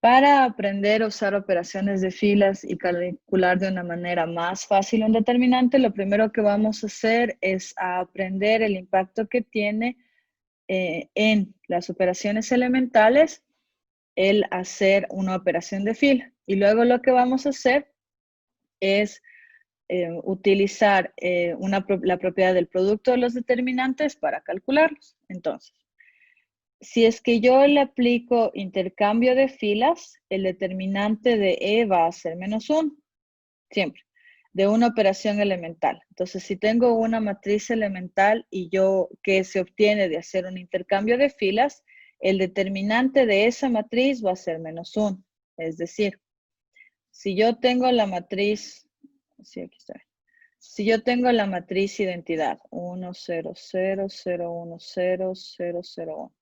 Para aprender a usar operaciones de filas y calcular de una manera más fácil un determinante, lo primero que vamos a hacer es aprender el impacto que tiene en las operaciones elementales el hacer una operación de fila. Y luego lo que vamos a hacer es utilizar la propiedad del producto de los determinantes para calcularlos. Entonces, si es que yo le aplico intercambio de filas, el determinante de E va a ser -1, siempre, de una operación elemental. Entonces, si tengo una matriz elemental y que se obtiene de hacer un intercambio de filas, el determinante de esa matriz va a ser -1. Es decir, si yo tengo la matriz, sí, aquí está. Si yo tengo la matriz identidad 1, 0, 0, 0, 1, 0, 0, 0, 1.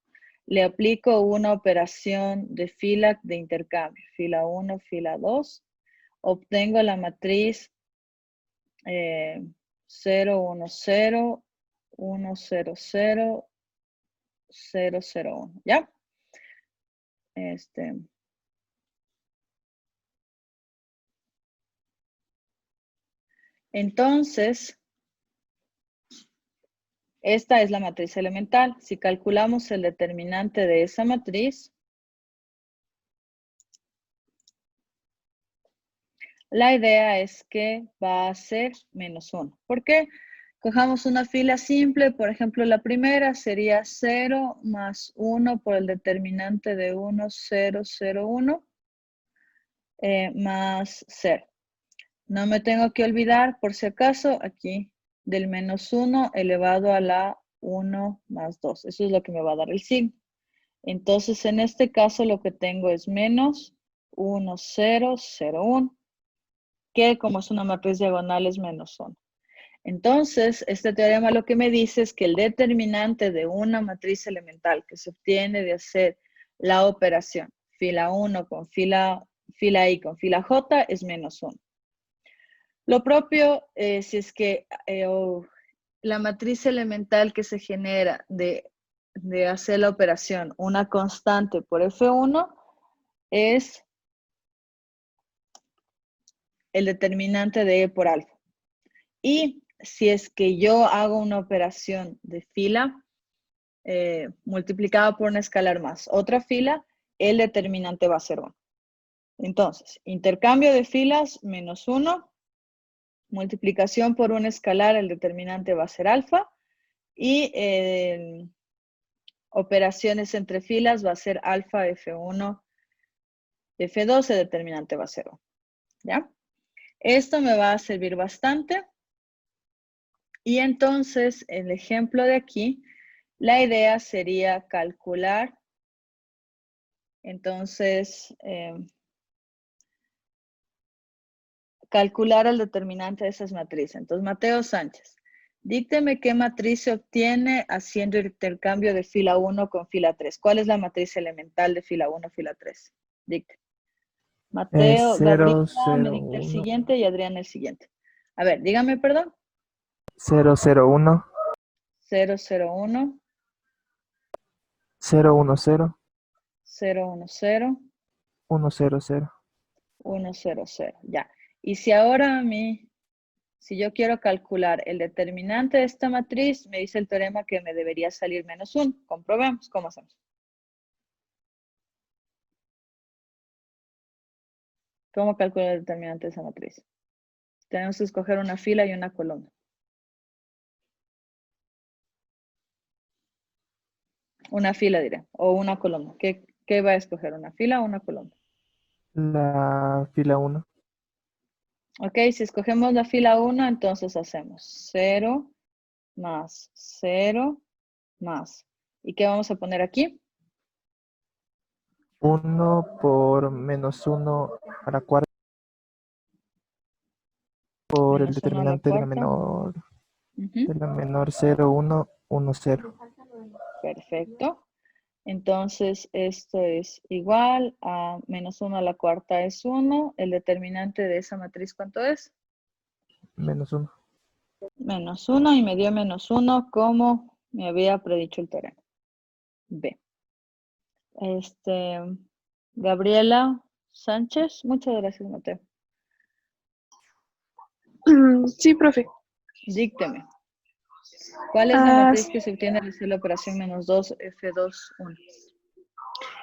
Le aplico una operación de fila de intercambio, fila 1, fila 2. Obtengo la matriz 0, 1, 0, 1, 0, 0, 0, 0, 1. ¿Ya? Entonces, esta es la matriz elemental. Si calculamos el determinante de esa matriz, la idea es que va a ser -1. ¿Por qué? Cojamos una fila simple, por ejemplo, la primera sería 0 más 1 por el determinante de 1, 0, 0, 1, más 0. No me tengo que olvidar, por si acaso, aquí del -1 elevado a la 1 más 2. Eso es lo que me va a dar el signo. Entonces, en este caso, lo que tengo es menos 1, 0, 0, 1, que como es una matriz diagonal es -1. Entonces, este teorema lo que me dice es que el determinante de una matriz elemental que se obtiene de hacer la operación fila 1 con fila I con fila J es -1. Lo propio, si es que la matriz elemental que se genera de hacer la operación una constante por F1 es el determinante de E por alfa. Y si es que yo hago una operación de fila multiplicada por un escalar más otra fila, el determinante va a ser 1. Entonces, intercambio de filas -1, multiplicación por un escalar, el determinante va a ser alfa, y operaciones entre filas va a ser alfa, F1, F2, el determinante va a ser 1. ¿Ya? Esto me va a servir bastante. Y entonces, el ejemplo de aquí, la idea sería calcular, entonces, calcular el determinante de esas matrices. Entonces, Mateo Sánchez, dícteme qué matriz se obtiene haciendo intercambio de fila 1 con fila 3. ¿Cuál es la matriz elemental de fila 1, fila 3? Dicte. Mateo, 0, Gabriela me 0, dicta el 1, siguiente y Adrián el siguiente. A ver, dígame, perdón. 0, 0, 1, 0, 0, 1, 0, 1, 0, 0, 1, 0, 1, 0, 0. 1, 0, 0. Ya. Y si ahora si yo quiero calcular el determinante de esta matriz, me dice el teorema que me debería salir -1. Comprobemos. ¿Cómo hacemos? ¿Cómo calculo el determinante de esa matriz? Tenemos que escoger una fila y una columna. Una fila, diré, o una columna. ¿Qué va a escoger? ¿Una fila o una columna? La fila 1. Ok, si escogemos la fila 1, entonces hacemos 0 más 0 más. ¿Y qué vamos a poner aquí? 1 por -1 a la cuarta por el -1 a la determinante cuarta. de la menor 0, 1, 1, 0. Perfecto. Entonces, esto es igual a -1 a la cuarta es 1. El determinante de esa matriz, ¿cuánto es? -1. -1 y me dio -1 como me había predicho el teorema. B. Gabriela Sánchez. Muchas gracias, Mateo. Sí, profe. Dícteme. ¿Cuál es la matriz que se obtiene al hacer la operación menos 2, F2,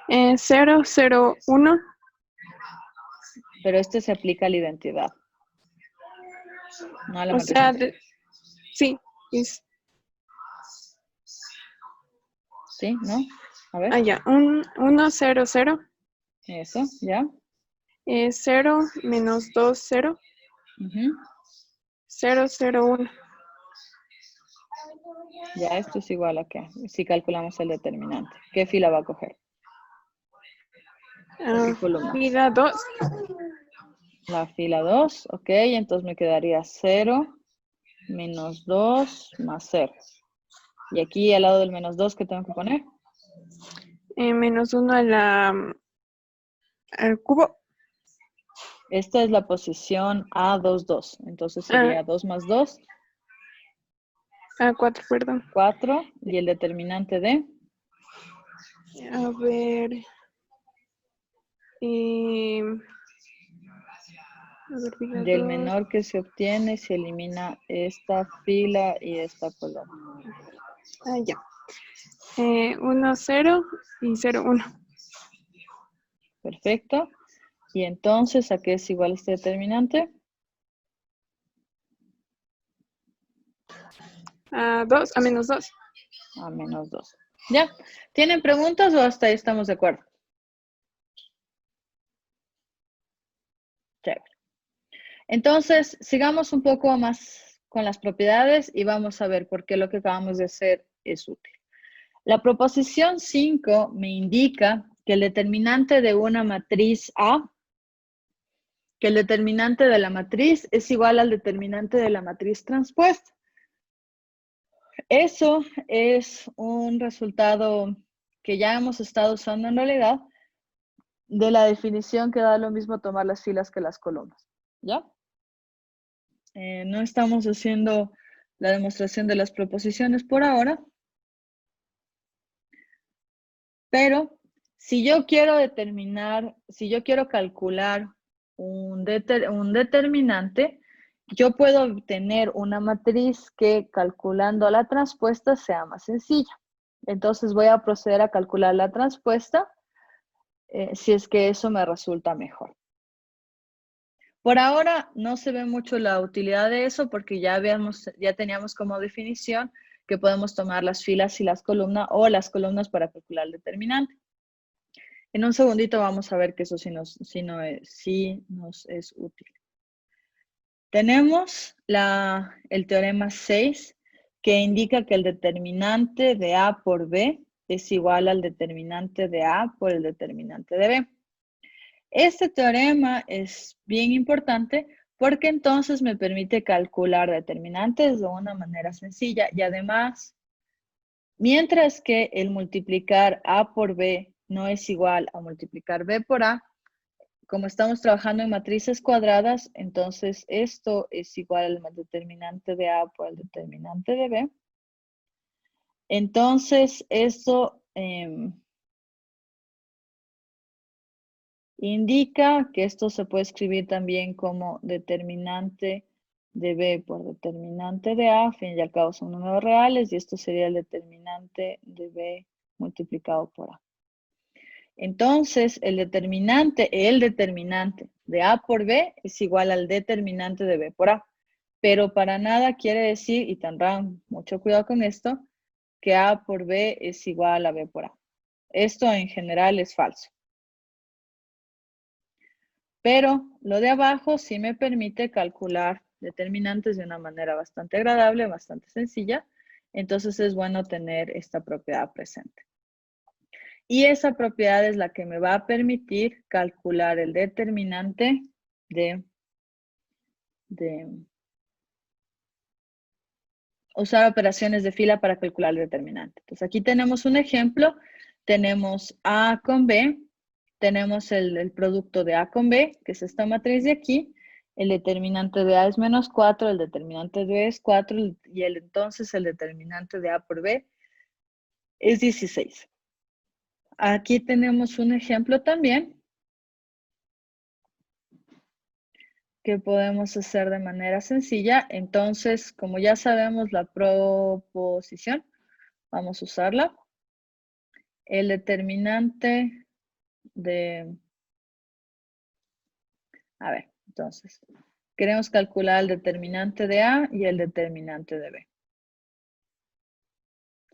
1? 0, 0, 1. Pero este se aplica a la identidad. No a la O matriz sea, entera. sí. ¿Sí? ¿No? A ver. Ya. 1, 0, 0. Eso, ¿ya? 0, menos 2, 0. 0, 0, 1. Ya, esto es igual a qué. Si calculamos el determinante. ¿Qué fila va a coger? ¿Qué columna? Fila 2. La fila 2, ok. Entonces me quedaría 0, menos 2, más 0. Y aquí al lado del menos 2, ¿qué tengo que poner? Menos 1 al cubo. Esta es la posición A2, 2. Entonces sería 2 más 2. 4, perdón. 4. ¿Y el determinante de? A ver. Del menor que se obtiene se elimina esta fila y esta columna. Ya. 1, 0 y 0, 1. Perfecto. Y entonces, ¿a qué es igual este determinante? A 2, a menos 2. A menos 2. ¿Ya? ¿Tienen preguntas o hasta ahí estamos de acuerdo? Chévere. Entonces, sigamos un poco más con las propiedades y vamos a ver por qué lo que acabamos de hacer es útil. La proposición 5 me indica que el determinante de una matriz A, que el determinante de la matriz es igual al determinante de la matriz transpuesta. Eso es un resultado que ya hemos estado usando en realidad de la definición que da lo mismo tomar las filas que las columnas. ¿Ya? No estamos haciendo la demostración de las proposiciones por ahora, pero si yo quiero determinar, si yo quiero calcular un determinante, yo puedo obtener una matriz que calculando la transpuesta sea más sencilla. Entonces voy a proceder a calcular la transpuesta si es que eso me resulta mejor. Por ahora no se ve mucho la utilidad de eso porque ya teníamos como definición que podemos tomar las filas y las columnas o las columnas para calcular el determinante. En un segundito vamos a ver que eso sí nos es útil. Tenemos el teorema 6 que indica que el determinante de A por B es igual al determinante de A por el determinante de B. Este teorema es bien importante porque entonces me permite calcular determinantes de una manera sencilla y además, mientras que el multiplicar A por B no es igual a multiplicar B por A, como estamos trabajando en matrices cuadradas, entonces esto es igual al determinante de A por el determinante de B. Entonces, esto indica que esto se puede escribir también como determinante de B por determinante de A, al fin y al cabo son números reales, y esto sería el determinante de B multiplicado por A. Entonces, el determinante de A por B es igual al determinante de B por A. Pero para nada quiere decir, y tendrán mucho cuidado con esto, que A por B es igual a B por A. Esto en general es falso. Pero lo de abajo sí me permite calcular determinantes de una manera bastante agradable, bastante sencilla. Entonces es bueno tener esta propiedad presente. Y esa propiedad es la que me va a permitir calcular el determinante de usar operaciones de fila para calcular el determinante. Entonces aquí tenemos un ejemplo. Tenemos A con B. Tenemos el producto de A con B, que es esta matriz de aquí. El determinante de A es menos 4, el determinante de B es 4 y entonces el determinante de A por B es 16. Aquí tenemos un ejemplo también que podemos hacer de manera sencilla. Entonces, como ya sabemos la proposición, vamos a usarla. El determinante de... A ver, entonces, queremos calcular el determinante de A y el determinante de B.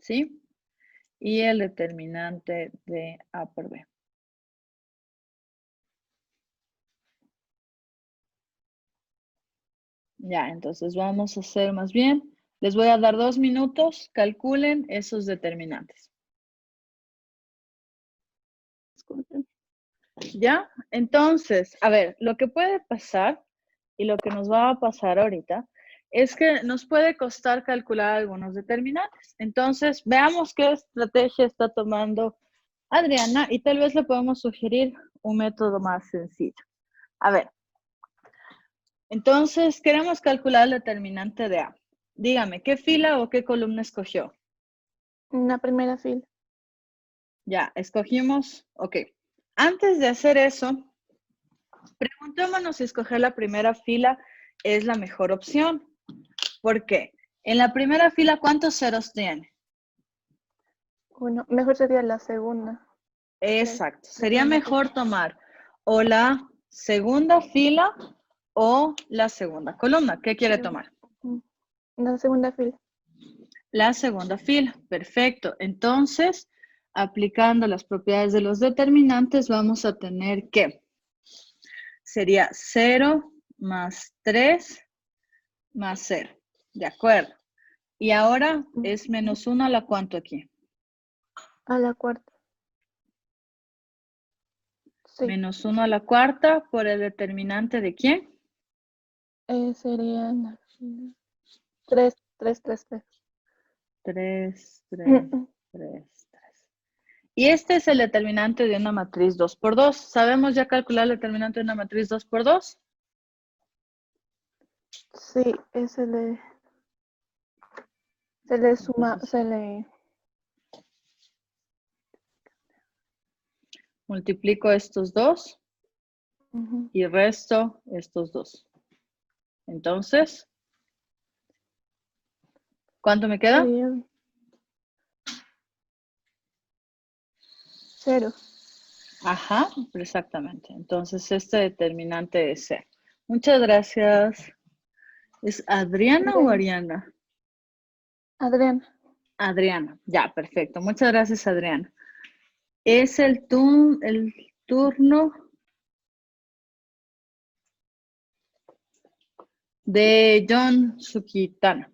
¿Sí? Y el determinante de A por B. Ya, entonces vamos a hacer más bien. Les voy a dar 2 minutos, calculen esos determinantes. ¿Ya? Entonces, a ver, lo que puede pasar y lo que nos va a pasar ahorita es que nos puede costar calcular algunos determinantes. Entonces, veamos qué estrategia está tomando Adriana y tal vez le podemos sugerir un método más sencillo. A ver, entonces queremos calcular el determinante de A. Dígame, ¿qué fila o qué columna escogió? Una primera fila. Ya, escogimos, ok. Antes de hacer eso, preguntémonos si escoger la primera fila es la mejor opción. ¿Por qué? En la primera fila, ¿cuántos ceros tiene? Uno. Mejor sería la segunda. Exacto. Sería mejor tomar o la segunda fila o la segunda columna. ¿Qué quiere tomar? La segunda fila. La segunda fila. Perfecto. Entonces, aplicando las propiedades de los determinantes, vamos a tener que sería 0 más 3 más 0. De acuerdo. Y ahora es menos 1 a la cuánto aquí. A la cuarta. Sí. Menos 1 a la cuarta por el determinante de quién. Serían 3, 3, 3, 3. 3, 3, 3, 3. Y este es el determinante de una matriz 2 por 2. ¿Sabemos ya calcular el determinante de una matriz 2 por 2? Sí, se le suma, Multiplico estos dos y resto estos dos. Entonces, ¿cuánto me queda? 0. Ajá, exactamente. Entonces, este determinante es 0. Muchas gracias. ¿Es Adriana o Ariana? Adriana. Adriana. Ya, perfecto. Muchas gracias, Adriana. Es el turno de John Sukitana.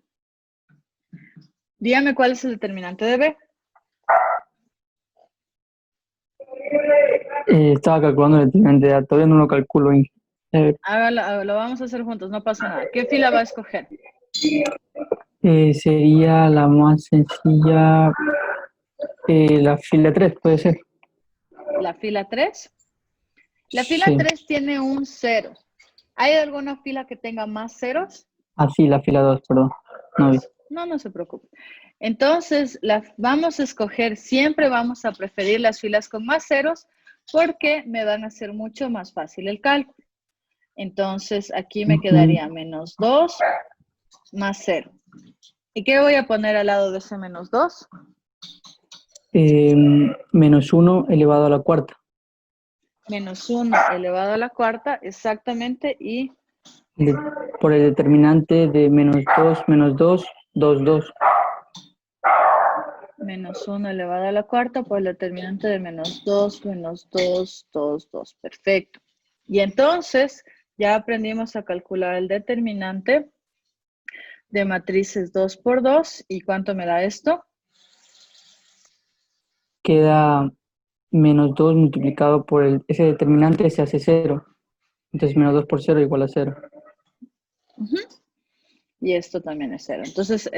Dígame cuál es el determinante de B. Estaba calculando el determinante de A, todavía no lo calculo. Hágalo, lo vamos a hacer juntos, no pasa nada. ¿Qué fila va a escoger? Sería la más sencilla, la fila 3, puede ser. ¿La fila 3? La fila Sí. 3 tiene un 0. ¿Hay alguna fila que tenga más ceros? Ah, sí, la fila 2, perdón. No vi. No se preocupe. Entonces, vamos a escoger, siempre vamos a preferir las filas con más ceros porque me van a hacer mucho más fácil el cálculo. Entonces, aquí me quedaría menos 2 más 0. ¿Y qué voy a poner al lado de ese menos 2? Menos 1 elevado a la cuarta. Menos 1 elevado a la cuarta, exactamente, y... Por el determinante de menos 2, 2, 2. Menos 1 elevado a la cuarta por el determinante de menos 2, 2. Perfecto. Y entonces, ya aprendimos a calcular el determinante de matrices 2 por 2. ¿Y cuánto me da esto? Queda menos 2 multiplicado por ese determinante se hace 0. Entonces menos 2 por 0 igual a 0. Y esto también es 0. Entonces,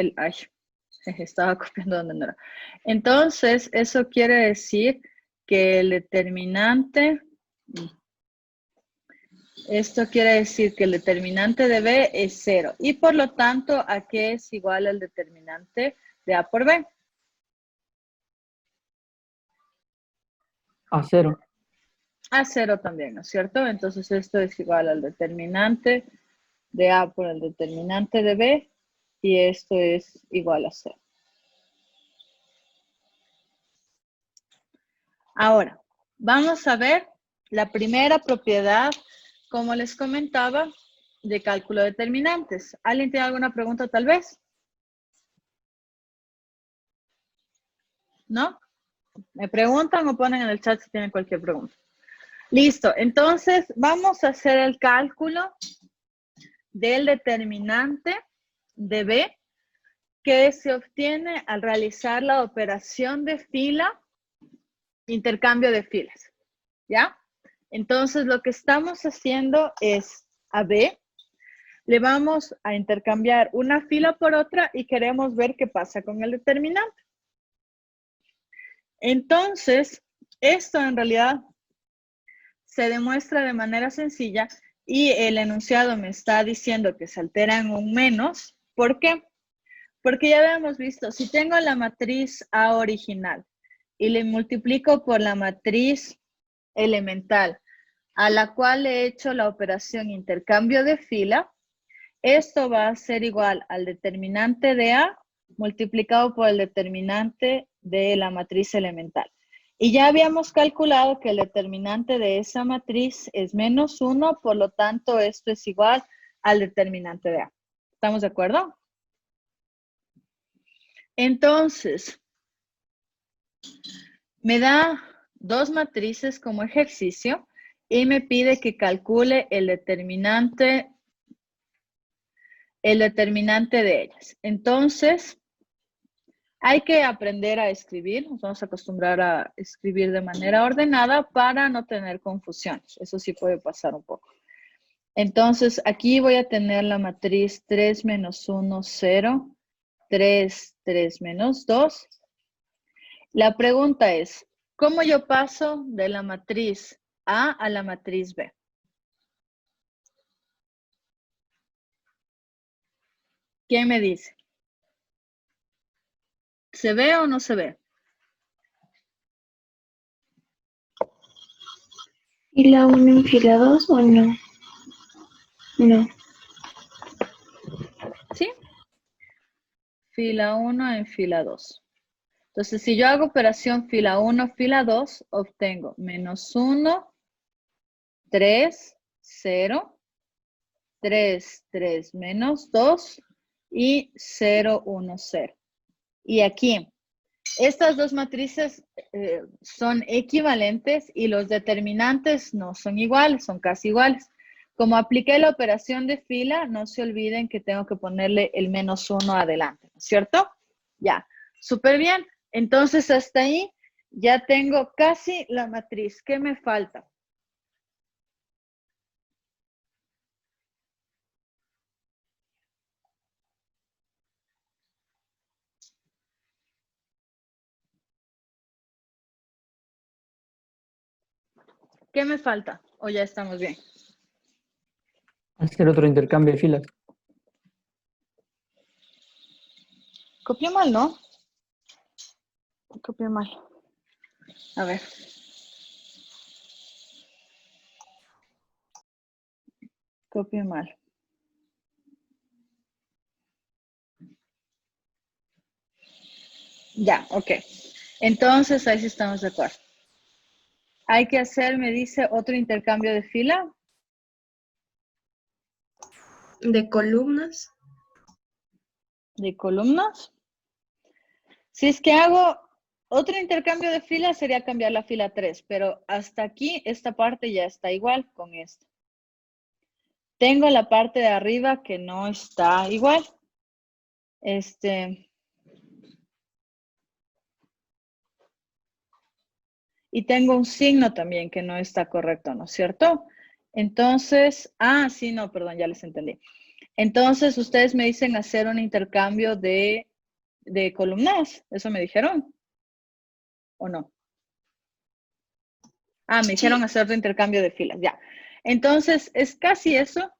estaba copiando donde no era. Entonces, eso quiere decir que el determinante... Esto quiere decir que el determinante de B es 0. Y por lo tanto, ¿a qué es igual el determinante de A por B? A 0. a 0 también, ¿no es cierto? Entonces esto es igual al determinante de A por el determinante de B, y esto es igual a 0. Ahora, vamos a ver la primera propiedad, como les comentaba, de cálculo de determinantes. ¿Alguien tiene alguna pregunta tal vez? ¿No? Me preguntan o ponen en el chat si tienen cualquier pregunta. Listo, entonces vamos a hacer el cálculo del determinante de B que se obtiene al realizar la operación de fila, intercambio de filas, ¿ya? Entonces lo que estamos haciendo es a B, le vamos a intercambiar una fila por otra y queremos ver qué pasa con el determinante. Entonces, esto en realidad se demuestra de manera sencilla y el enunciado me está diciendo que se altera en un menos. ¿Por qué? Porque ya habíamos visto, si tengo la matriz A original y le multiplico por la matriz elemental a la cual le he hecho la operación intercambio de fila, esto va a ser igual al determinante de A multiplicado por el determinante de la matriz elemental. Y ya habíamos calculado que el determinante de esa matriz es menos 1, por lo tanto esto es igual al determinante de A. ¿Estamos de acuerdo? Entonces, me da dos matrices como ejercicio y me pide que calcule el determinante de ellas. Entonces, hay que aprender a escribir. Nos vamos a acostumbrar a escribir de manera ordenada para no tener confusiones. Eso sí puede pasar un poco. Entonces, aquí voy a tener la matriz 3 menos 1, 0, 3, 3 menos 2. La pregunta es, ¿cómo yo paso de la matriz A la matriz B? ¿Quién me dice? ¿Se ve o no se ve? ¿Fila 1 en fila 2 o no? No. ¿Sí? Fila 1 en fila 2. Entonces, si yo hago operación fila 1, fila 2, obtengo menos 1, 3, 0, 3, 3 menos 2 y 0, 1, 0. Y aquí, estas dos matrices son equivalentes y los determinantes no son iguales, son casi iguales. Como apliqué la operación de fila, no se olviden que tengo que ponerle el menos 1 adelante, ¿no es cierto? Ya, súper bien. Entonces, hasta ahí ya tengo casi la matriz. ¿Qué me falta? ¿Qué me falta? ¿O ya estamos bien? Hacer otro intercambio de filas. Copié mal, ¿no? Copié mal. A ver. Copié mal. Ya, ok. Entonces, ahí sí estamos de acuerdo. Hay que hacer, me dice, otro intercambio de fila. ¿De columnas? De columnas. Si es que hago otro intercambio de fila, sería cambiar la fila 3, pero hasta aquí esta parte ya está igual con esta. Tengo la parte de arriba que no está igual. Y tengo un signo también que no está correcto, ¿no es cierto? Entonces, sí, no, perdón, ya les entendí. Entonces, ustedes me dicen hacer un intercambio de columnas. ¿Eso me dijeron? ¿O no? Me dijeron hacer otro intercambio de filas, ya. Entonces, es casi eso.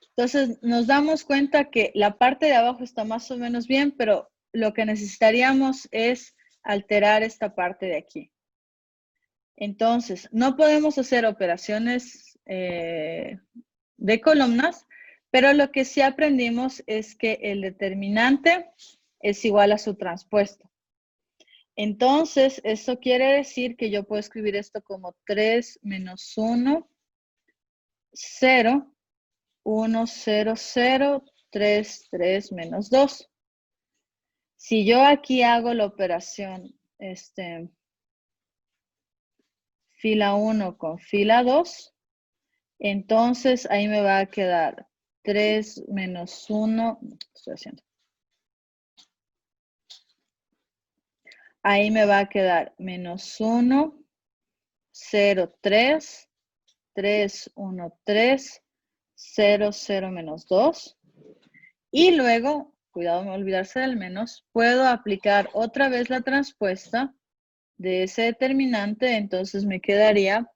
Entonces, nos damos cuenta que la parte de abajo está más o menos bien, pero lo que necesitaríamos es alterar esta parte de aquí. Entonces, no podemos hacer operaciones de columnas, pero lo que sí aprendimos es que el determinante es igual a su transpuesto. Entonces, eso quiere decir que yo puedo escribir esto como 3 menos 1, 0, 1, 0, 0, 3, 3 menos 2. Si yo aquí hago la operación fila 1 con fila 2, entonces ahí me va a quedar 3 menos 1, ¿qué estoy haciendo? Ahí me va a quedar menos 1, 0, 3, 3, 1, 3, 0, 0, menos 2. Y luego, cuidado no olvidarse del menos, puedo aplicar otra vez la transpuesta de ese determinante, entonces me quedaría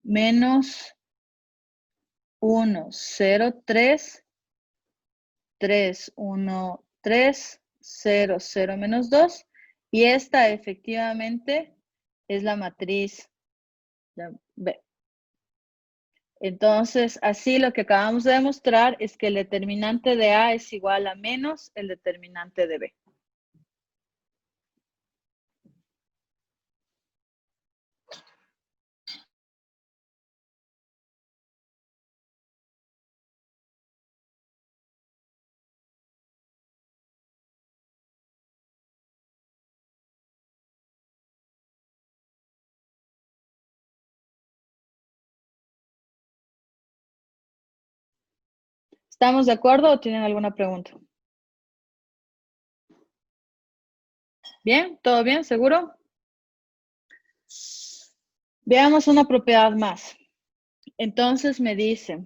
menos 1, 0, 3, 3, 1, 3, 0, 0, menos 2. Y esta efectivamente es la matriz de B. Entonces, así lo que acabamos de demostrar es que el determinante de A es igual a menos el determinante de B. ¿Estamos de acuerdo o tienen alguna pregunta? ¿Bien? ¿Todo bien? ¿Seguro? Veamos una propiedad más. Entonces me dice,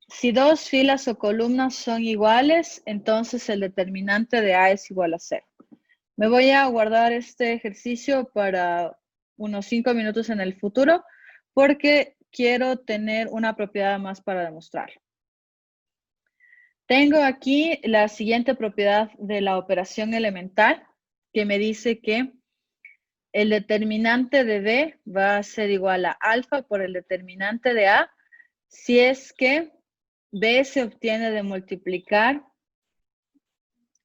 si dos filas o columnas son iguales, entonces el determinante de A es igual a 0. Me voy a guardar este ejercicio para unos 5 minutos en el futuro porque quiero tener una propiedad más para demostrarlo. Tengo aquí la siguiente propiedad de la operación elemental que me dice que el determinante de B va a ser igual a alfa por el determinante de A si es que B se obtiene de multiplicar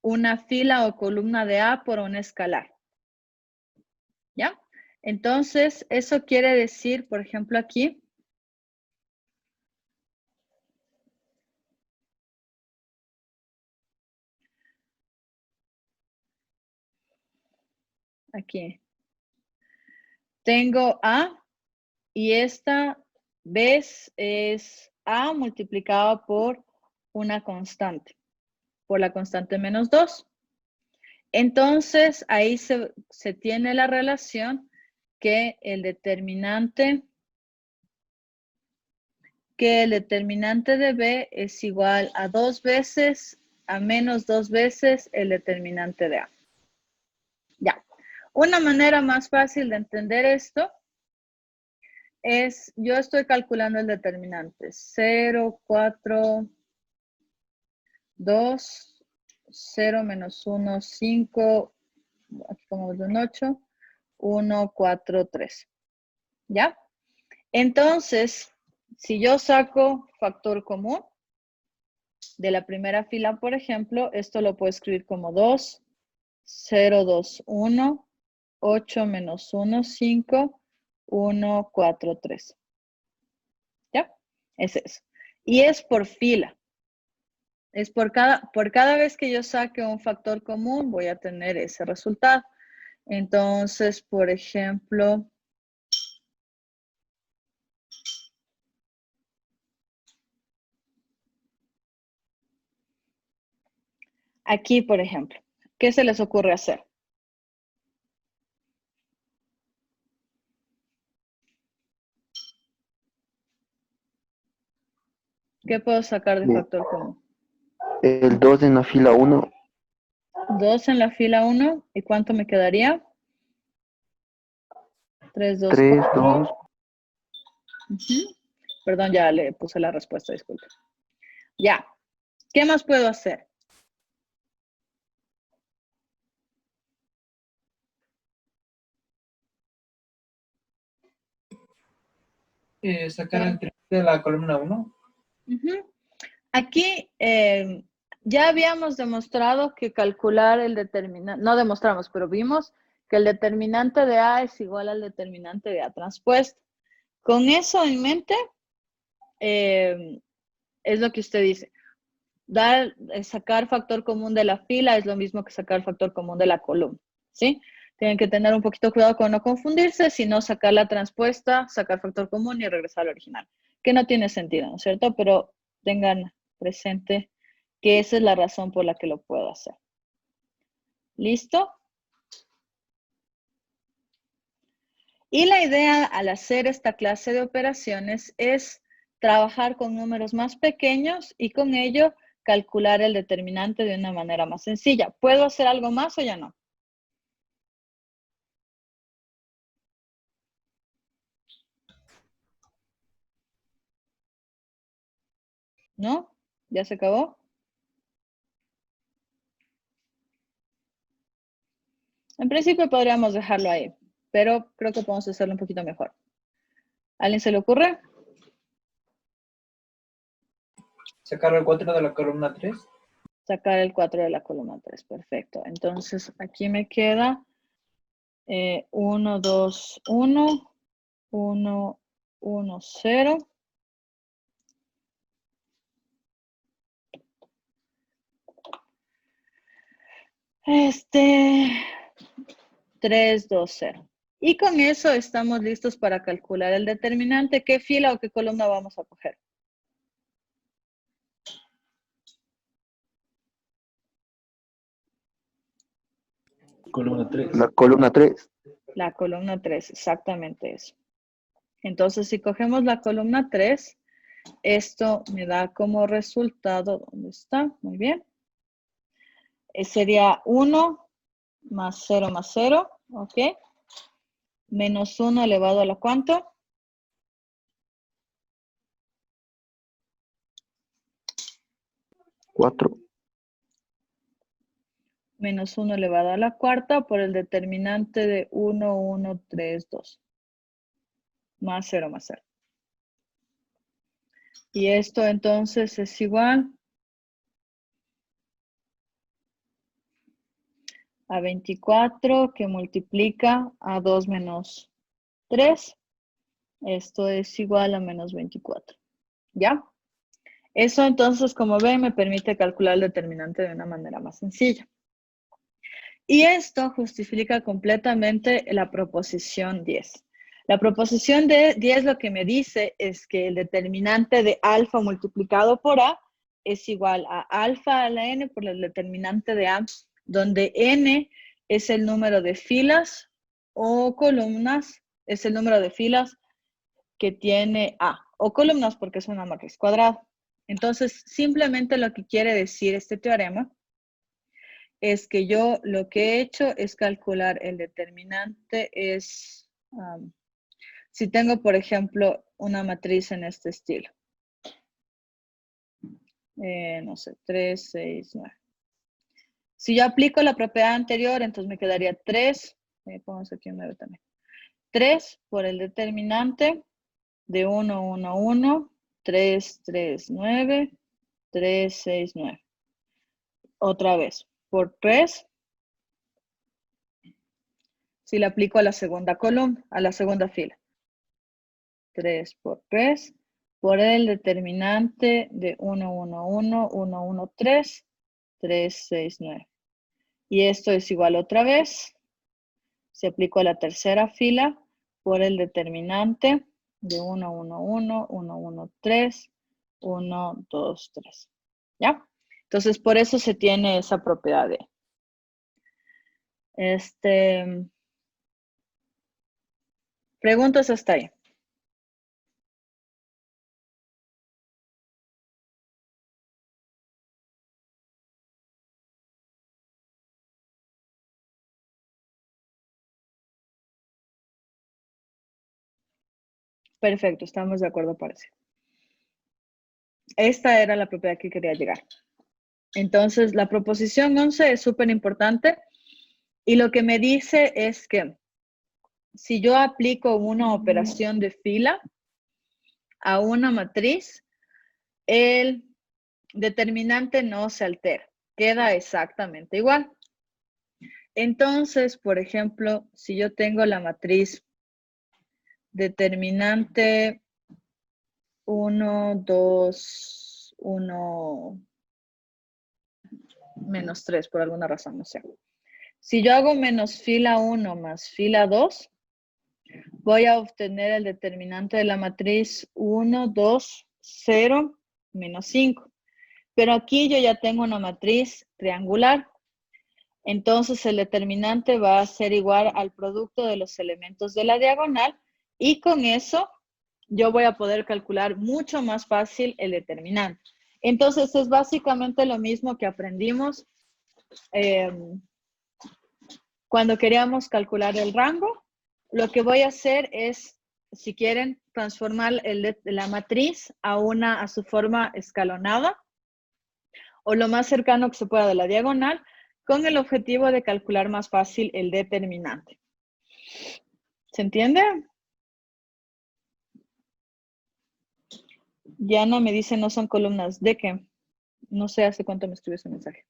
una fila o columna de A por un escalar. ¿Ya? Entonces, eso quiere decir, por ejemplo, aquí, tengo A y esta vez es A multiplicado por una constante, por la constante menos 2. Entonces, ahí se tiene la relación que el determinante de B es igual a 2 veces, a menos 2 veces el determinante de A. Ya. Una manera más fácil de entender esto es, yo estoy calculando el determinante. 0, 4, 2, 0 menos 1, 5, aquí pongamos un 8, 1, 4, 3. ¿Ya? Entonces, si yo saco factor común de la primera fila, por ejemplo, esto lo puedo escribir como 2, 0, 2, 1, 8 menos 1, 5, 1, 4, 3. ¿Ya? Es eso. Y es por fila. Es por cada vez que yo saque un factor común, voy a tener ese resultado. Entonces, por ejemplo, aquí, por ejemplo, ¿qué se les ocurre hacer? ¿Qué puedo sacar de factor común? El 2 en la fila 1. 2 en la fila 1. ¿Y cuánto me quedaría? 3, 2, 3, 4. 2. Perdón, ya le puse la respuesta, disculpe. Ya. ¿Qué más puedo hacer? sacar el trimestre de la columna 1. Aquí ya habíamos demostrado que calcular el determinante, no demostramos, pero vimos que el determinante de A es igual al determinante de A transpuesto. Con eso en mente, es lo que usted dice. Sacar factor común de la fila es lo mismo que sacar factor común de la columna, ¿sí? Tienen que tener un poquito cuidado con no confundirse, sino sacar la transpuesta, sacar factor común y regresar al original, que no tiene sentido, ¿no es cierto? Pero tengan presente que esa es la razón por la que lo puedo hacer. ¿Listo? Y la idea al hacer esta clase de operaciones es trabajar con números más pequeños y con ello calcular el determinante de una manera más sencilla. ¿Puedo hacer algo más o ya no? ¿No? ¿Ya se acabó? En principio podríamos dejarlo ahí, pero creo que podemos hacerlo un poquito mejor. ¿A alguien se le ocurre? Sacar el 4 de la columna 3. Sacar el 4 de la columna 3, perfecto. Entonces, aquí me queda 1, 2, 1, 1, 1, 0. Este, 3, 2, 0. Y con eso estamos listos para calcular el determinante. ¿Qué fila o qué columna vamos a coger? Columna 3. La columna 3. La columna 3, exactamente eso. Entonces, si cogemos la columna 3, esto me da como resultado, ¿dónde está? Muy bien. Sería 1 más 0 más 0, ¿ok? Menos 1 elevado a la ¿cuánto? Cuatro. Menos 1 elevado a la cuarta por el determinante de 1, 1, 3, 2. Más 0 más 0. Y esto entonces es igual a 24 que multiplica a 2 menos 3. Esto es igual a menos 24. ¿Ya? Eso entonces, como ven, me permite calcular el determinante de una manera más sencilla. Y esto justifica completamente la proposición 10. La proposición de 10 lo que me dice es que el determinante de alfa multiplicado por A es igual a alfa a la n por el determinante de A, donde n es el número de filas o columnas, es el número de filas que tiene A, o columnas porque es una matriz cuadrada. Entonces, simplemente lo que quiere decir este teorema es que yo lo que he hecho es calcular el determinante es, si tengo, por ejemplo, una matriz en este estilo. No sé, 3, 6, 9. Si yo aplico la propiedad anterior, entonces me quedaría 3, pongamos aquí un 9 también. 3 por el determinante de 1, 1, 1, 3, 3, 9, 3, 6, 9. Otra vez, por 3. Si le aplico a la segunda columna, a la segunda fila. 3 por 3, por el determinante de 1, 1, 1, 1, 1, 3, 3, 6, 9. Y esto es igual otra vez. Se aplicó a la tercera fila por el determinante de 1, 1, 1, 1, 1, 3, 1, 2, 3. ¿Ya? Entonces, por eso se tiene esa propiedad de... Preguntas hasta ahí. Perfecto, estamos de acuerdo, parece. Esta era la propiedad que quería llegar. Entonces, la proposición 11 es súper importante y lo que me dice es que si yo aplico una operación de fila, a una matriz, el determinante no se altera, queda exactamente igual. Entonces, por ejemplo, si yo tengo la matriz determinante 1, 2, 1, menos 3, por alguna razón, no sé. Si yo hago menos fila 1 más fila 2, voy a obtener el determinante de la matriz 1, 2, 0, menos 5. Pero aquí yo ya tengo una matriz triangular. Entonces el determinante va a ser igual al producto de los elementos de la diagonal y con eso yo voy a poder calcular mucho más fácil el determinante. Entonces es básicamente lo mismo que aprendimos cuando queríamos calcular el rango. Lo que voy a hacer es, si quieren, transformar la matriz a su forma escalonada o lo más cercano que se pueda de la diagonal, con el objetivo de calcular más fácil el determinante. ¿Se entiende? Diana me dice no son columnas. ¿De qué? No sé hace cuánto me escribió ese mensaje.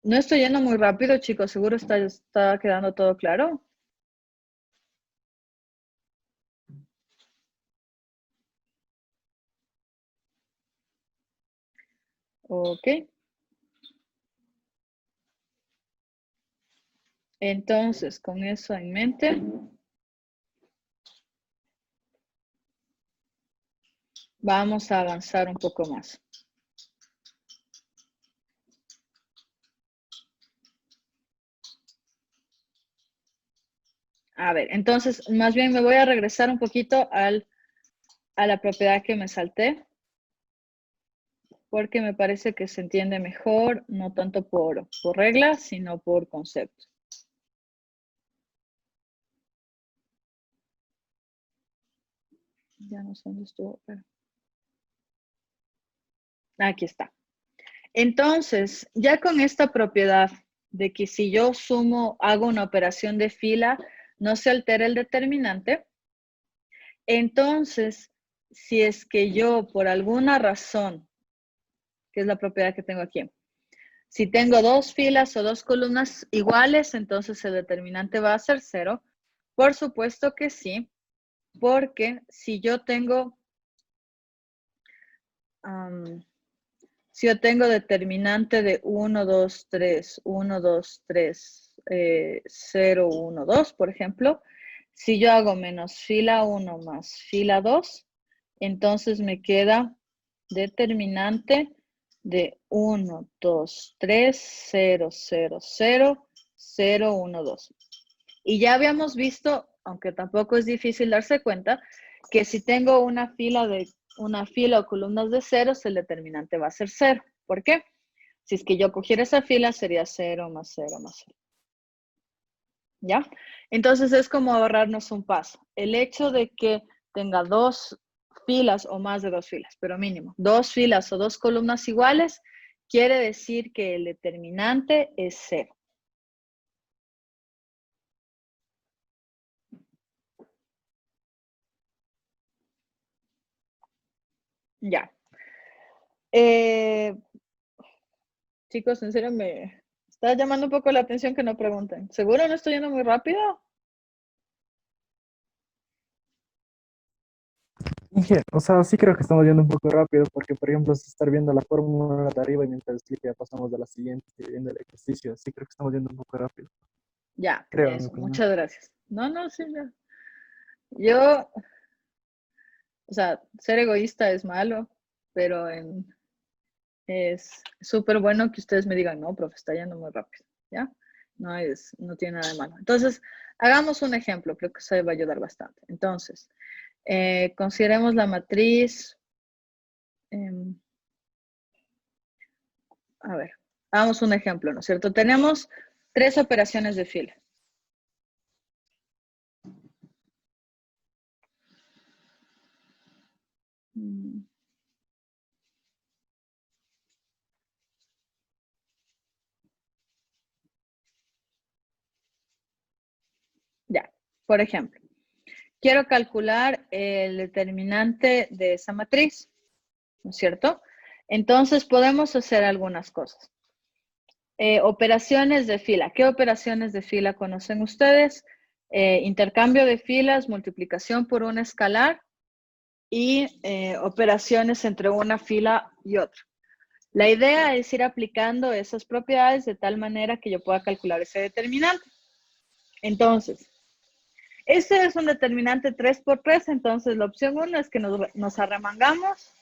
No estoy yendo muy rápido, chicos. Seguro está quedando todo claro. Ok. Entonces, con eso en mente, vamos a avanzar un poco más. A ver, entonces, más bien me voy a regresar un poquito a la propiedad que me salté, porque me parece que se entiende mejor, no tanto por reglas, sino por concepto. Ya no sé dónde estuvo, pero... Aquí está. Entonces, ya con esta propiedad de que si yo hago una operación de fila, no se altera el determinante. Entonces, si es que yo por alguna razón, que es la propiedad que tengo aquí, si tengo dos filas o dos columnas iguales, entonces el determinante va a ser 0. Por supuesto que sí, porque si yo tengo determinante de 1, 2, 3, 1, 2, 3, 0, 1, 2, por ejemplo, si yo hago menos fila 1 más fila 2, entonces me queda determinante de 1, 2, 3, 0, 0, 0, 0, 1, 2. Y ya habíamos visto, aunque tampoco es difícil darse cuenta, que si tengo una fila o columnas de ceros, el determinante va a ser 0. ¿Por qué? Si es que yo cogiera esa fila, sería 0 más 0 más 0. ¿Ya? Entonces es como ahorrarnos un paso. El hecho de que tenga dos filas o más de dos filas, pero mínimo, dos filas o dos columnas iguales, quiere decir que el determinante es 0. Ya. Chicos, en serio me está llamando un poco la atención que no pregunten. ¿Seguro no estoy yendo muy rápido? O sea, sí creo que estamos yendo un poco rápido porque, por ejemplo, es estar viendo la fórmula de arriba y mientras explica ya pasamos de la siguiente, viendo el ejercicio. Sí creo que estamos yendo un poco rápido. Ya, Creo, en mi eso. opinión. Muchas gracias. No, sí, ya. Yo, o sea, ser egoísta es malo, pero es súper bueno que ustedes me digan, no, profe, está yendo muy rápido, ¿ya? No tiene nada de malo. Entonces, hagamos un ejemplo, creo que eso va a ayudar bastante. Entonces, consideremos la matriz, a ver, hagamos un ejemplo, ¿no es cierto? Tenemos 3 operaciones de fila. Ya, por ejemplo, quiero calcular el determinante de esa matriz, ¿no es cierto? Entonces podemos hacer algunas cosas. Operaciones de fila. ¿Qué operaciones de fila conocen ustedes? Intercambio de filas, multiplicación por un escalar y operaciones entre una fila y otra. La idea es ir aplicando esas propiedades de tal manera que yo pueda calcular ese determinante. Entonces, este es un determinante 3 por 3, entonces la opción 1 es que nos arremangamos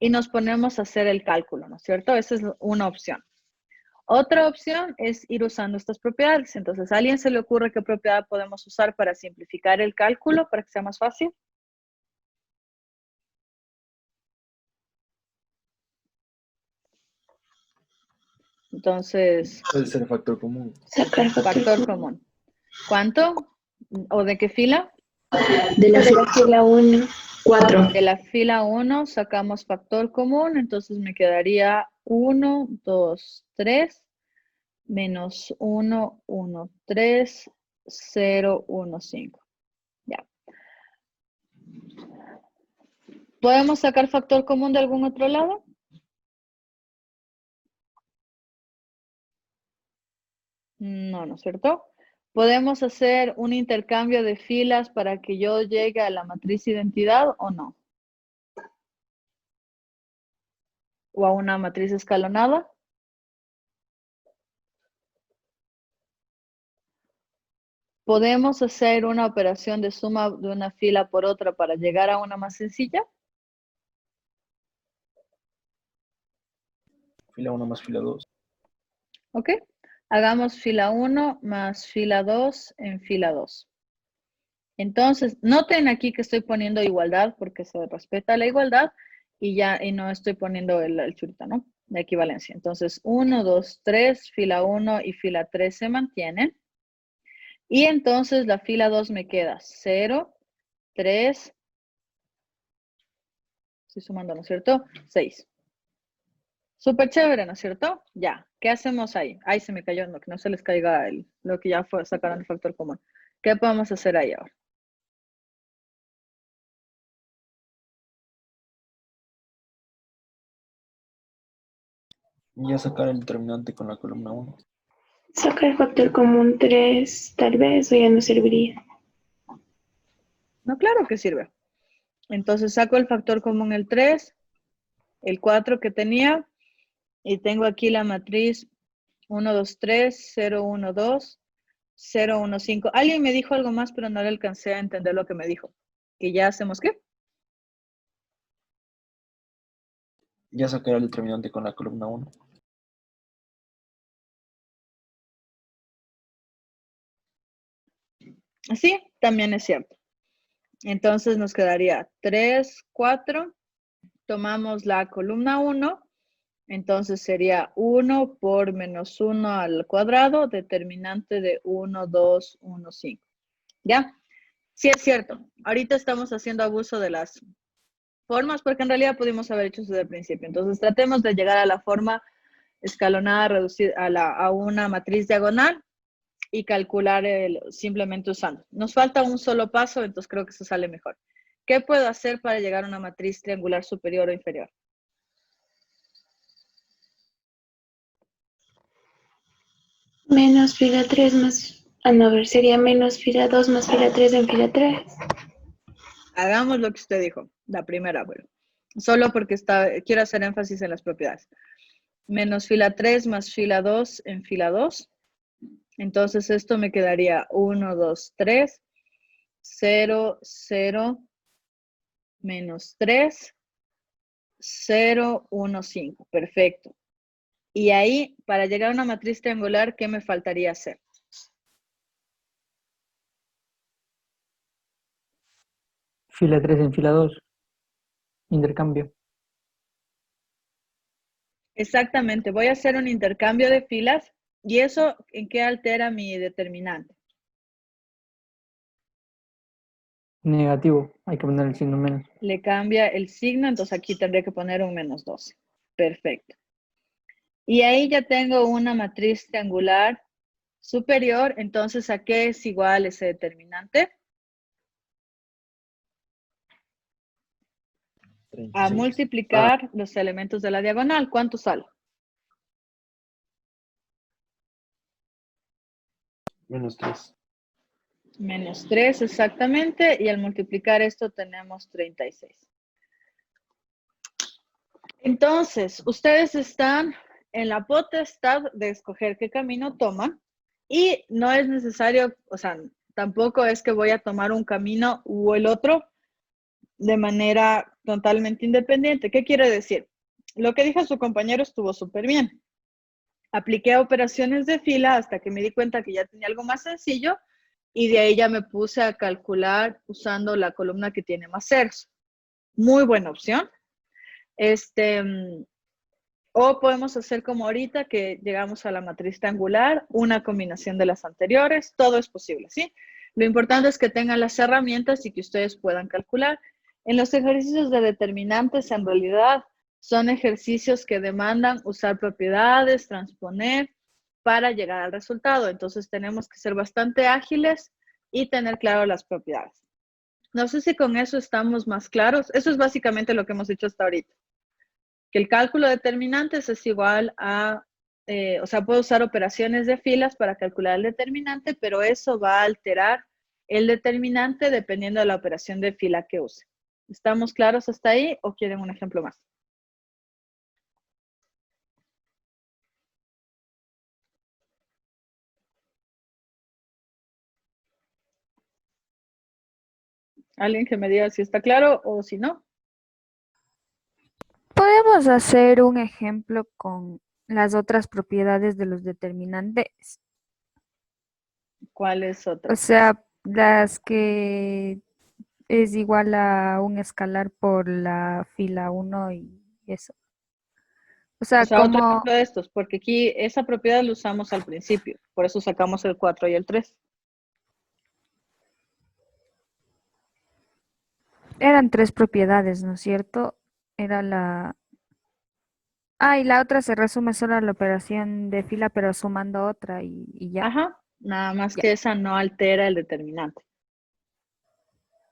y nos ponemos a hacer el cálculo, ¿no es cierto? Esa es una opción. Otra opción es ir usando estas propiedades. Entonces, ¿a alguien se le ocurre qué propiedad podemos usar para simplificar el cálculo, para que sea más fácil? Entonces, Puede ser factor común. Sacar factor común. ¿Cuánto? ¿O de qué fila? de la fila 1. 4. De la fila 1 sacamos factor común, entonces me quedaría 1, 2, 3, menos 1, 1, 3, 0, 1, 5. Ya. ¿Podemos sacar factor común de algún otro lado? No, ¿no es cierto? ¿Podemos hacer un intercambio de filas para que yo llegue a la matriz identidad o no? ¿O a una matriz escalonada? ¿Podemos hacer una operación de suma de una fila por otra para llegar a una más sencilla? Fila 1 más fila 2. ¿Ok? Hagamos fila 1 más fila 2 en fila 2. Entonces, noten aquí que estoy poniendo igualdad porque se respeta la igualdad y no estoy poniendo el churita, ¿no? De equivalencia. Entonces, 1, 2, 3, fila 1 y fila 3 se mantienen. Y entonces la fila 2 me queda 0, 3, estoy sumando, ¿no es cierto? 6. Súper chévere, ¿no es cierto? Ya, ¿qué hacemos ahí? Ahí se me cayó, no, que no se les caiga lo que ya sacaron el factor común. ¿Qué podemos hacer ahí ahora? Ya sacar el determinante con la columna 1. Sacar el factor común 3, tal vez, o ya no serviría. No, claro que sirve. Entonces saco el factor común el 3, el 4 que tenía, y tengo aquí la matriz 1, 2, 3, 0, 1, 2, 0, 1, 5. Alguien me dijo algo más, pero no le alcancé a entender lo que me dijo. ¿Que ya hacemos qué? Ya sacar el determinante con la columna 1. Sí, también es cierto. Entonces nos quedaría 3, 4. Tomamos la columna 1. Entonces sería 1 por menos 1 al cuadrado, determinante de 1, 2, 1, 5. ¿Ya? Sí es cierto. Ahorita estamos haciendo abuso de las formas porque en realidad pudimos haber hecho eso desde el principio. Entonces tratemos de llegar a la forma escalonada, reducida a una matriz diagonal y calcular simplemente usando. Nos falta un solo paso, entonces creo que eso sale mejor. ¿Qué puedo hacer para llegar a una matriz triangular superior o inferior? Menos fila 3 más... Ah, no, a ver, sería menos fila 2 más fila 3 en fila 3. Hagamos lo que usted dijo, la primera, bueno. Solo porque quiero hacer énfasis en las propiedades. Menos fila 3 más fila 2 en fila 2. Entonces esto me quedaría 1, 2, 3, 0, 0, menos 3, 0, 1, 5. Perfecto. Y ahí, para llegar a una matriz triangular, ¿qué me faltaría hacer? Fila 3 en fila 2. Intercambio. Exactamente. Voy a hacer un intercambio de filas. ¿Y eso en qué altera mi determinante? Negativo. Hay que poner el signo menos. Le cambia el signo, entonces aquí tendría que poner un menos 12. Perfecto. Y ahí ya tengo una matriz triangular superior, entonces ¿a qué es igual ese determinante? a 36. multiplicar los elementos de la diagonal. ¿Cuánto sale? Menos 3. Menos 3 exactamente, y al multiplicar esto tenemos 36. Entonces, ustedes están en la potestad de escoger qué camino toman y no es necesario, o sea, tampoco es que voy a tomar un camino u el otro de manera totalmente independiente. ¿Qué quiere decir? Lo que dijo su compañero estuvo súper bien. Apliqué operaciones de fila hasta que me di cuenta que ya tenía algo más sencillo y de ahí ya me puse a calcular usando la columna que tiene más ceros. Muy buena opción. O podemos hacer como ahorita que llegamos a la matriz triangular, una combinación de las anteriores, todo es posible, ¿sí? Lo importante es que tengan las herramientas y que ustedes puedan calcular. En los ejercicios de determinantes, en realidad, son ejercicios que demandan usar propiedades, transponer para llegar al resultado. Entonces, tenemos que ser bastante ágiles y tener claro las propiedades. No sé si con eso estamos más claros. Eso es básicamente lo que hemos hecho hasta ahorita. Que el cálculo de determinantes es igual a, o sea, puedo usar operaciones de filas para calcular el determinante, pero eso va a alterar el determinante dependiendo de la operación de fila que use. ¿Estamos claros hasta ahí o quieren un ejemplo más? ¿Alguien que me diga si está claro o si no? Podemos hacer un ejemplo con las otras propiedades de los determinantes. ¿Cuáles O otras? sea, las que es igual a un escalar por la fila 1 y eso. O O sea, sea, otro como ejemplo de estos, porque aquí esa propiedad la usamos al principio, por eso sacamos el 4 y el 3. eran tres propiedades, ¿no es cierto? Era la... Ah, y la otra se resume solo a la operación de fila, pero sumando otra y ya. Ajá, nada más Ya, que esa no altera el determinante.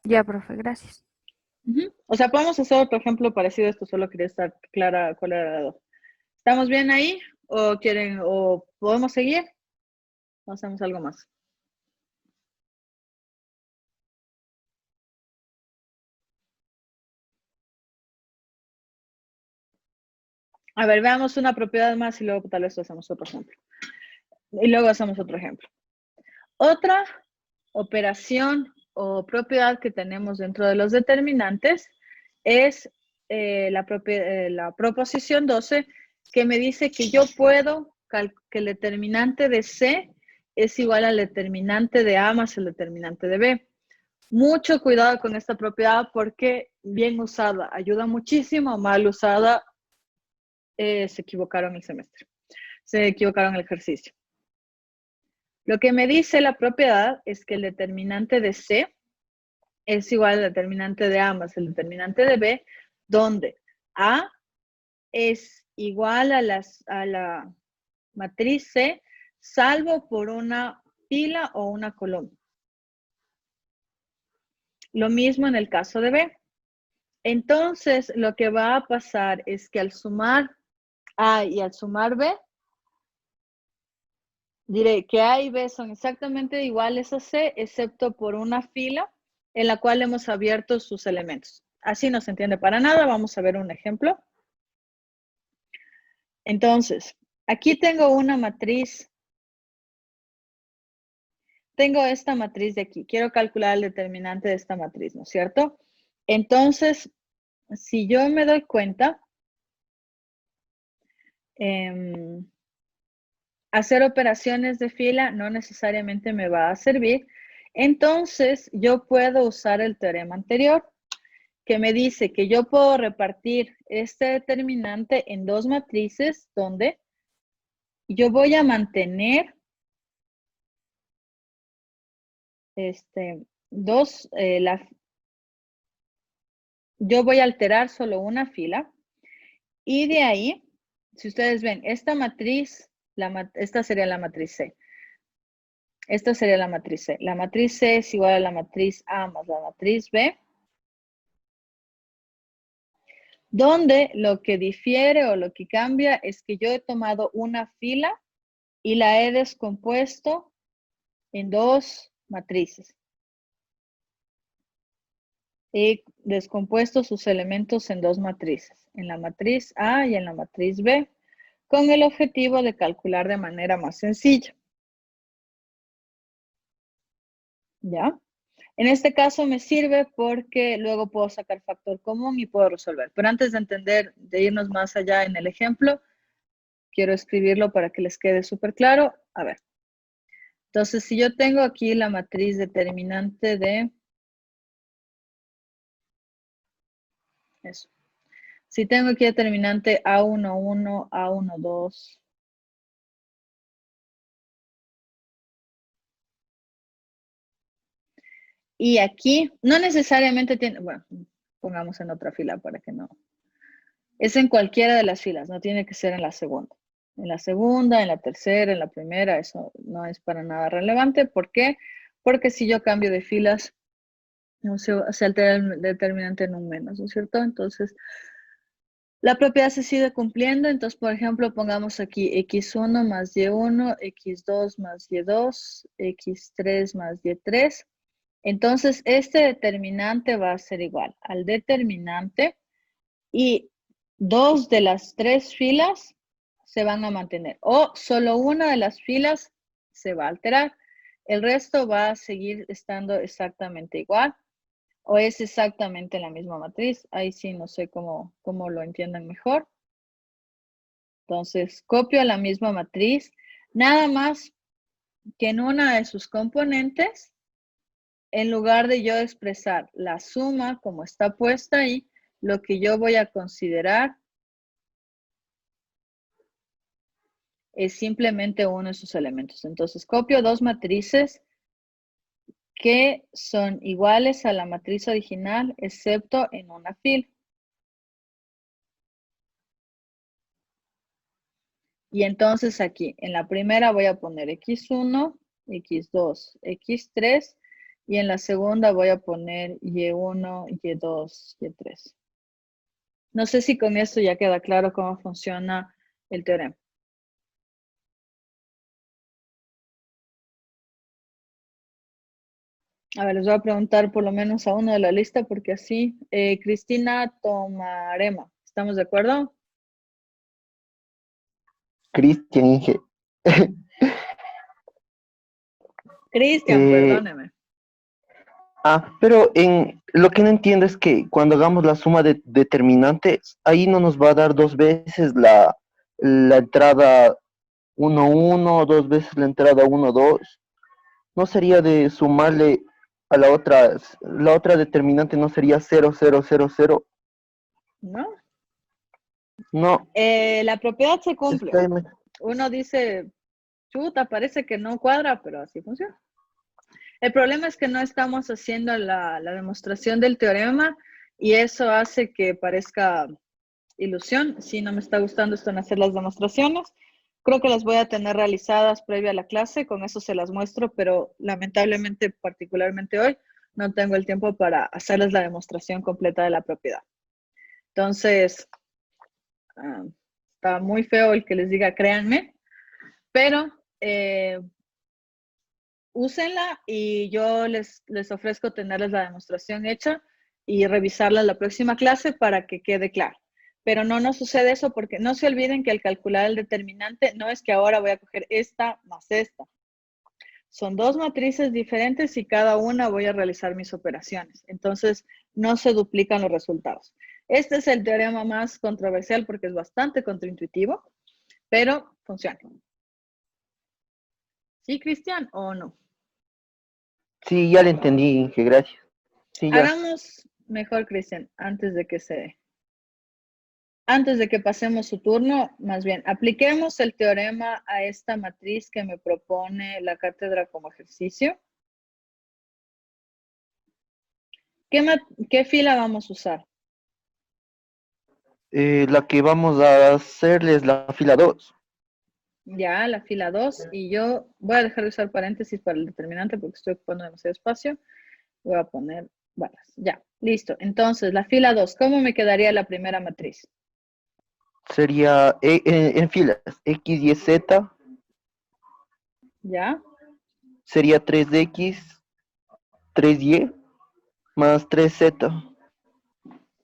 ya, profe, gracias. Ujú. O sea, podemos hacer otro ejemplo parecido a esto, solo quería estar clara cuál era la dos. ¿Estamos bien ahí? ¿O quieren, o podemos seguir? ¿O hacemos algo más? A ver, veamos una propiedad más y luego tal vez hacemos otro ejemplo. Y luego hacemos otro ejemplo. Otra operación o propiedad que tenemos dentro de los determinantes es la proposición 12 que me dice que yo puedo, que el determinante de C es igual al determinante de A más el determinante de B. Mucho cuidado con esta propiedad porque bien usada ayuda muchísimo, mal usada se equivocaron el semestre, se equivocaron el ejercicio. Lo que me dice la propiedad es que el determinante de C es igual al determinante de A más el determinante de B, donde A es igual a la matriz C, salvo por una fila o una columna. Lo mismo en el caso de B. Entonces, lo que va a pasar es que al sumar A y al sumar B, diré que A y B son exactamente iguales a C, excepto por una fila en la cual hemos abierto sus elementos. Así no se entiende para nada. Vamos a ver un ejemplo. Entonces, aquí tengo una matriz. Tengo esta matriz de aquí. Quiero calcular el determinante de esta matriz, ¿no es cierto? Entonces, si yo me doy cuenta, hacer operaciones de fila no necesariamente me va a servir. Entonces, yo puedo usar el teorema anterior que me dice que yo puedo repartir este determinante en dos matrices donde yo voy a mantener yo voy a alterar solo una fila y de ahí, si ustedes ven, esta matriz, esta sería la matriz C. Esta sería la matriz C. La matriz C es igual a la matriz A más la matriz B. donde lo que difiere o lo que cambia es que yo he tomado una fila y la he descompuesto en dos matrices. He descompuesto sus elementos en dos matrices, en la matriz A y en la matriz B, con el objetivo de calcular de manera más sencilla. ¿Ya? En este caso me sirve porque luego puedo sacar factor común y puedo resolver. Pero antes de entender, de irnos más allá en el ejemplo, quiero escribirlo para que les quede súper claro. A ver. Entonces, si yo tengo aquí la matriz determinante de... Eso. Si tengo aquí determinante A11, A12... Y aquí, no necesariamente tiene, bueno, pongamos en otra fila para que no. Es en cualquiera de las filas, no tiene que ser en la segunda. En la segunda, en la tercera, en la primera, eso no es para nada relevante. ¿Por qué? Porque si yo cambio de filas, no se altera el determinante en un menos, ¿no es cierto? Entonces, la propiedad se sigue cumpliendo. Entonces, por ejemplo, pongamos aquí x1 más y1, x2 más y2, x3 más y3. Entonces, este determinante va a ser igual al determinante y dos de las tres filas se van a mantener o solo una de las filas se va a alterar. El resto va a seguir estando exactamente igual o es exactamente la misma matriz. Ahí sí no sé cómo lo entiendan mejor. Entonces, copio la misma matriz, nada más que en una de sus componentes, en lugar de yo expresar la suma como está puesta ahí, lo que yo voy a considerar es simplemente uno de sus elementos. Entonces, copio dos matrices que son iguales a la matriz original, excepto en una fila. Y entonces aquí, en la primera voy a poner x1, x2, x3, y en la segunda voy a poner y1, y2, y3. No sé si con esto ya queda claro cómo funciona el teorema. A ver, les voy a preguntar por lo menos a uno de la lista porque así. Cristina Tomarema, ¿estamos de acuerdo? Cristian Inge. Cristian, Eh, perdóneme. pero lo que no entiendo es que cuando hagamos la suma de determinantes, ahí no nos va a dar dos veces la entrada 1, 1, dos veces la entrada 1, 2. ¿No sería de sumarle a la otra determinante no sería 0, 0, 0, 0? ¿No? No, La propiedad se es cumple. que Uno dice, chuta, parece que no cuadra, pero así funciona. El problema es que no estamos haciendo la demostración del teorema y eso hace que parezca ilusión. Si no me está gustando esto en hacer las demostraciones, creo que las voy a tener realizadas previa a la clase, con eso se las muestro, pero lamentablemente, particularmente hoy, no tengo el tiempo para hacerles la demostración completa de la propiedad. Entonces, está muy feo el que les diga créanme, pero úsenla y yo les ofrezco tenerles la demostración hecha y revisarla en la próxima clase para que quede claro. Pero no sucede eso porque no se olviden que al calcular el determinante no es que ahora voy a coger esta más esta. Son dos matrices diferentes y cada una voy a realizar mis operaciones. Entonces, no se duplican los resultados. Este es el teorema más controversial porque es bastante contraintuitivo, pero funciona. ¿Sí, Cristian, o no? sí, ya le entendí, Inge, gracias. Sí, ya. Hagamos mejor, Cristian, antes de que pasemos su turno, más bien, apliquemos el teorema a esta matriz que me propone la cátedra como ejercicio. ¿Qué fila vamos a usar? La que vamos a hacerle es la fila 2. Ya, la fila 2. Y yo voy a dejar de usar paréntesis para el determinante porque estoy ocupando demasiado espacio. Voy a poner barras. Ya. Listo. Entonces, la fila 2, ¿cómo me quedaría la primera matriz? Sería en filas X, Y, Z, ¿Ya? sería 3X, 3Y, más 3Z.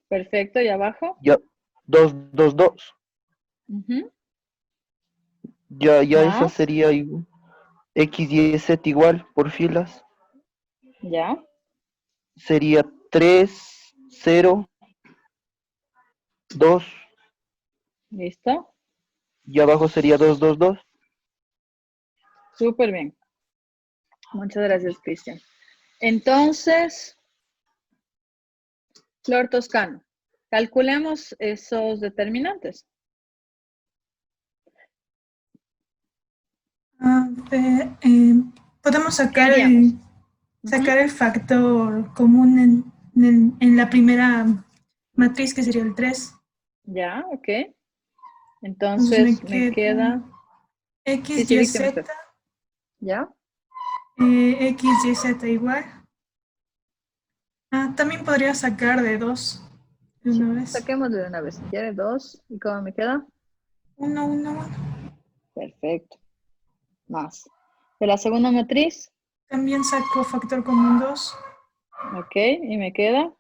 Perfecto. ¿Y abajo? Ya, 2, 2, 2. Ujú. Ya esa Más. sería X, Y, Z igual por filas. ¿Ya? Sería 3, 0, 2. ¿Listo? Y abajo sería 2, 2, 2. Súper bien. Muchas gracias, Cristian. Entonces, Flor Toscano, calculemos esos determinantes. A ver, podemos ¿Qué sacar haríamos? sacar el factor común en la primera matriz, que sería el 3. Ya, ok. Entonces me Entonces me queda queda... Sí, X, sí, Y, dígame Z, usted. ¿Ya? X, Y, Z igual. También podría sacar de 2 de Sí, una vez. saquemos de una vez. Si quiere, 2. ¿Y cómo me queda? 1, 1, 1. Perfecto. Más. De la segunda matriz, También saco factor común 2. ok. Y me queda...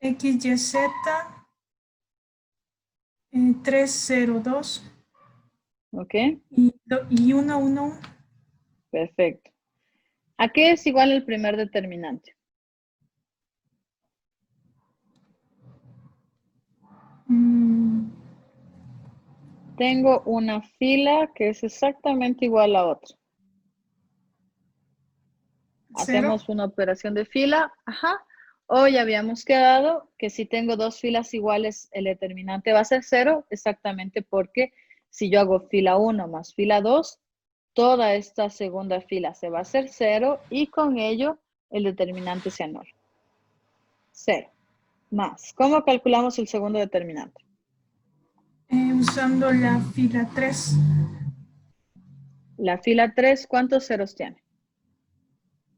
X, Y, Z, 3, 0, 2. Ok. Y 1, 1, 1. Perfecto. ¿A qué es igual el primer determinante? Tengo una fila que es exactamente igual a otra. 0. Hacemos una operación de fila. Ajá. Hoy habíamos quedado que si tengo dos filas iguales, el determinante va a ser 0, exactamente porque si yo hago fila 1 más fila 2, toda esta segunda fila se va a hacer 0 y con ello el determinante se anula. 0 más. ¿Cómo calculamos el segundo determinante? Usando la fila 3. La fila 3, ¿cuántos ceros tiene?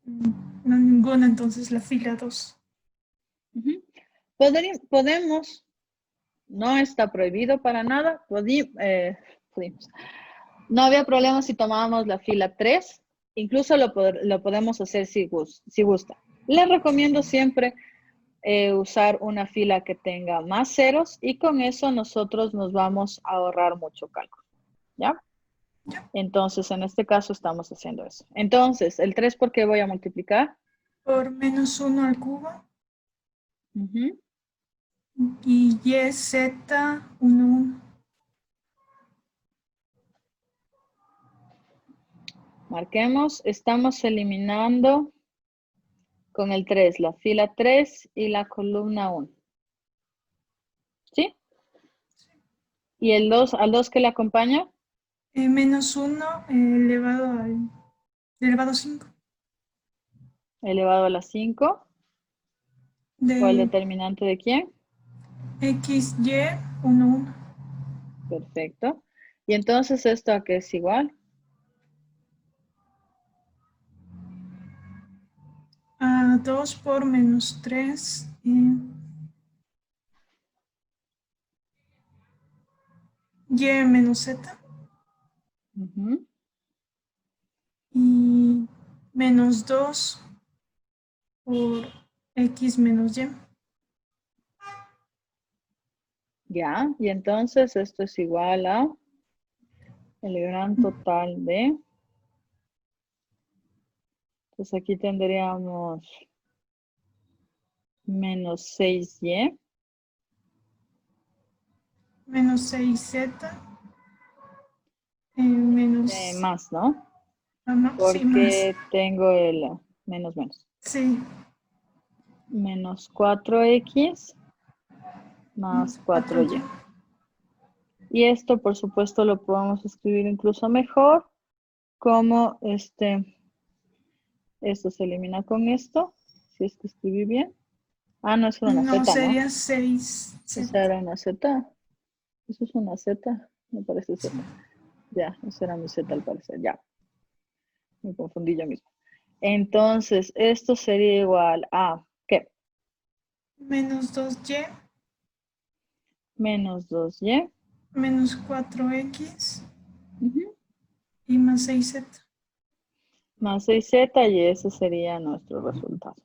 No, ninguna, entonces la fila 2. Podemos, no está prohibido para nada, pudimos. No había problema si tomábamos la fila 3, incluso lo podemos hacer si gusta. Les recomiendo siempre usar una fila que tenga más ceros y con eso nosotros nos vamos a ahorrar mucho cálculo, ¿ya? Entonces, en este caso estamos haciendo eso. Entonces, el 3, ¿por qué voy a multiplicar? Por menos 1 al cubo. Uh-huh. Y Y, Z, 1, 1. Marquemos, estamos eliminando con el 3, la fila 3 y la columna 1. ¿Sí? ¿Y el 2, al 2 que le acompaña? Menos 1 elevado a 5. Elevado a la 5. ¿O el De determinante de quién? X, Y, 1, 1. Perfecto. ¿Y entonces esto a qué es igual? A 2 por menos 3. Y menos Z. Uh-huh. Y menos 2 por X menos Y. Ya, y entonces esto es igual a el gran total de... Entonces aquí tendríamos menos 6y. Menos 6Z. Menos... Más, ¿no? no, sí, más. Porque tengo el menos. Sí. Menos 4x más 4y. Y esto, por supuesto, lo podemos escribir incluso mejor como esto se elimina con esto, si es que escribí bien. No, eso era una No, z, sería ¿no? 6. Esa era una z. Eso es una z, me parece z. Ya, esa era mi z al parecer, ya. Me confundí yo mismo. Entonces, esto sería igual a, ¿qué? menos 2y, menos 2y, menos 4x ujú, y más 6z. más 6z y ese sería nuestro resultado.